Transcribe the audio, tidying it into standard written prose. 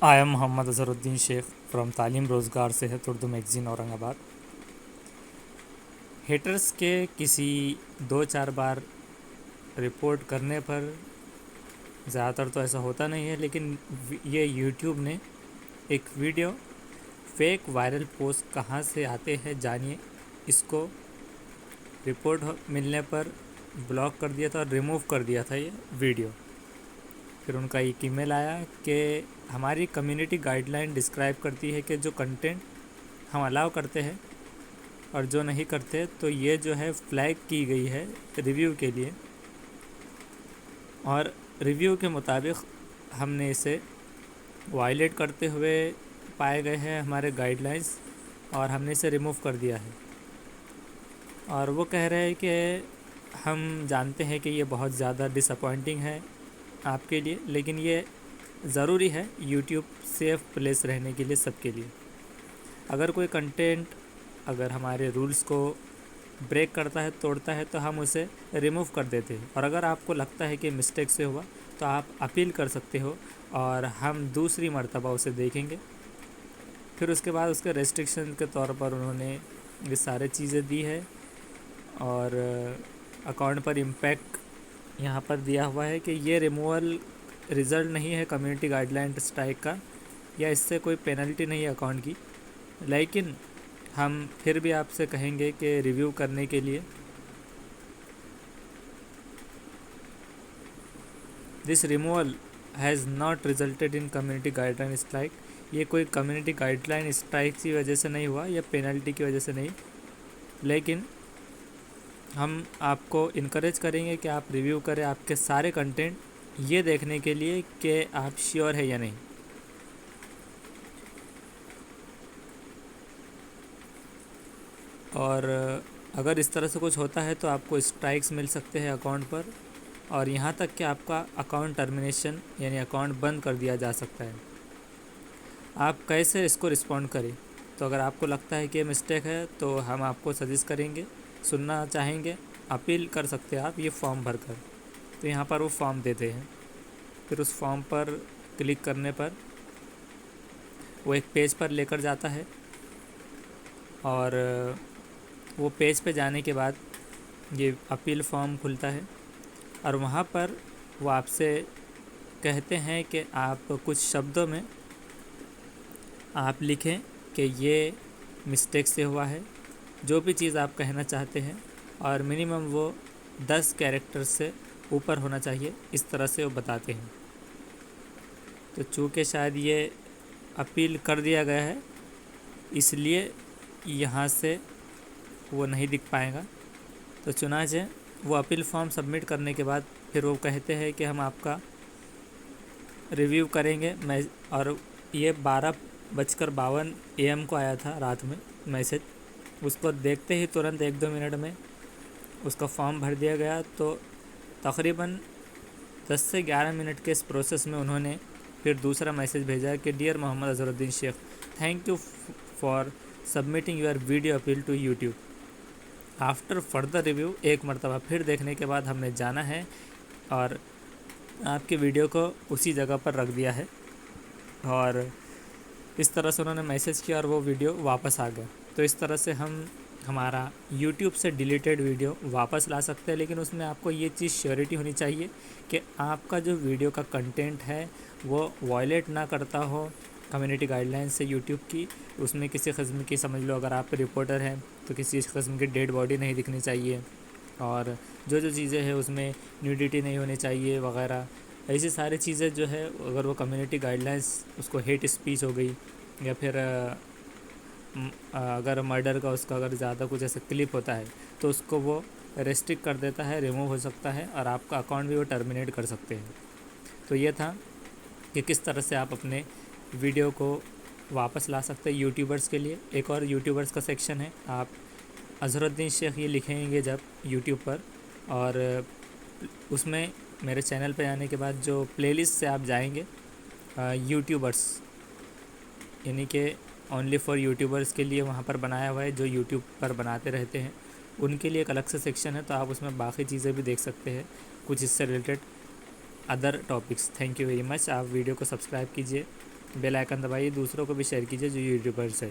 I am Mohammad Azharuddin Shaikh from Taleem Rozgar सेहत Urdu magazine Aurangabad. Haters के किसी 2-4 बार रिपोर्ट करने पर ज़्यादातर तो ऐसा होता नहीं है, लेकिन ये यूट्यूब ने एक वीडियो फेक वायरल पोस्ट कहाँ से आते हैं जानिए, इसको रिपोर्ट मिलने पर ब्लॉक कर दिया था और रिमूव कर दिया था ये वीडियो। फिर उनका एक ईमेल आया कि हमारी कम्युनिटी गाइडलाइन डिस्क्राइब करती है कि जो कंटेंट हम अलाउ करते हैं और जो नहीं करते तो ये जो है फ्लैग की गई है रिव्यू के लिए, और रिव्यू के मुताबिक हमने इसे वायलेट करते हुए पाए गए हैं हमारे गाइडलाइंस, और हमने इसे रिमूव कर दिया है। और वो कह रहे हैं कि हम जानते हैं कि ये बहुत ज़्यादा डिसअपॉइंटिंग है आपके लिए, लेकिन ये ज़रूरी है यूट्यूब सेफ़ प्लेस रहने के लिए सबके लिए। अगर कोई कंटेंट अगर हमारे रूल्स को ब्रेक करता है, तोड़ता है, तो हम उसे रिमूव कर देते हैं। और अगर आपको लगता है कि मिस्टेक से हुआ तो आप अपील कर सकते हो और हम दूसरी मर्तबा उसे देखेंगे। फिर उसके बाद उसके रेस्ट्रिक्शन के तौर पर उन्होंने ये सारी चीज़ें दी है, और अकाउंट पर इम्पैक्ट यहाँ पर दिया हुआ है कि ये रिमूवल रिज़ल्ट नहीं है कम्युनिटी गाइडलाइन स्ट्राइक का, या इससे कोई पेनल्टी नहीं है अकाउंट की। लेकिन हम फिर भी आपसे कहेंगे कि रिव्यू करने के लिए this removal has not resulted in community guideline strike. ये कोई कम्युनिटी गाइडलाइन स्ट्राइक की वजह से नहीं हुआ या पेनल्टी की वजह से नहीं, लेकिन हम आपको इनकरेज करेंगे कि आप रिव्यू करें आपके सारे कंटेंट, ये देखने के लिए कि आप श्योर है या नहीं। और अगर इस तरह से कुछ होता है तो आपको स्ट्राइक्स मिल सकते हैं अकाउंट पर, और यहाँ तक कि आपका अकाउंट टर्मिनेशन यानी अकाउंट बंद कर दिया जा सकता है। आप कैसे इसको रिस्पॉन्ड करें? तो अगर आपको लगता है कि मिस्टेक है तो हम आपको सजेस्ट करेंगे, सुनना चाहेंगे, अपील कर सकते हैं आप ये फॉर्म भर कर। तो यहाँ पर वो फॉर्म देते हैं, फिर उस फॉर्म पर क्लिक करने पर वो एक पेज पर लेकर जाता है, और वो पेज पे जाने के बाद ये अपील फॉर्म खुलता है, और वहाँ पर वो आपसे कहते हैं कि आप कुछ शब्दों में आप लिखें कि ये मिस्टेक से हुआ है, जो भी चीज़ आप कहना चाहते हैं, और मिनिमम वो 10 कैरेक्टर से ऊपर होना चाहिए, इस तरह से वो बताते हैं। तो चूँकि शायद ये अपील कर दिया गया है, इसलिए यहाँ से वो नहीं दिख पाएगा। तो चुनांचे वो अपील फॉर्म सबमिट करने के बाद फिर वो कहते हैं कि हम आपका रिव्यू करेंगे। और ये 12:52 AM को आया था रात में मैसेज, उसको देखते ही तुरंत 1-2 मिनट में उसका फॉर्म भर दिया गया। तो तकरीबन 10 से 11 मिनट के इस प्रोसेस में उन्होंने फिर दूसरा मैसेज भेजा कि dear Mohammad Azharuddin Shaikh, thank you for submitting your video appeal to YouTube. After further review, एक मरतबा फिर देखने के बाद हमने जाना है और आपके वीडियो को उसी जगह पर रख दिया है। और इस तरह से उन्होंने मैसेज किया और वो वीडियो वापस आ गया। तो इस तरह से हम हमारा YouTube से डिलीटेड वीडियो वापस ला सकते हैं, लेकिन उसमें आपको ये चीज़ श्योरिटी होनी चाहिए कि आपका जो वीडियो का कंटेंट है वो वायलेट ना करता हो कम्युनिटी गाइडलाइन से यूट्यूब की। उसमें किसी किस्म की, समझ लो अगर आप रिपोर्टर हैं तो किसी किस्म की डेड बॉडी नहीं दिखनी चाहिए, और जो जो चीज़ें हैं उसमें न्यूडिटी नहीं होनी चाहिए वगैरह। ऐसी सारी चीज़ें जो है, अगर वो कम्युनिटी गाइडलाइंस उसको हेट स्पीच हो गई, या फिर अगर मर्डर का उसका अगर ज़्यादा कुछ ऐसा क्लिप होता है तो उसको वो रेस्ट्रिक्ट कर देता है, रिमूव हो सकता है, और आपका अकाउंट भी वो टर्मिनेट कर सकते हैं। तो ये था कि किस तरह से आप अपने वीडियो को वापस ला सकते हैं यूट्यूबर्स के लिए। एक और यूट्यूबर्स का सेक्शन है, आप अजहरुद्दीन शेख ये लिखेंगे जब यूट्यूब पर, और उसमें मेरे चैनल पे आने के बाद जो प्लेलिस्ट से आप जाएंगे यूट्यूबर्स, यानी कि ओनली फॉर यूट्यूबर्स के लिए वहाँ पर बनाया हुआ है, जो यूट्यूब पर बनाते रहते हैं उनके लिए एक अलग से सेक्शन है। तो आप उसमें बाकी चीज़ें भी देख सकते हैं, कुछ इससे related other topics. Thank you very much. आप वीडियो को सब्सक्राइब कीजिए। बेल आइकन दबाइए, दूसरों को भी शेयर कीजिए जो यूट्यूबर्स है।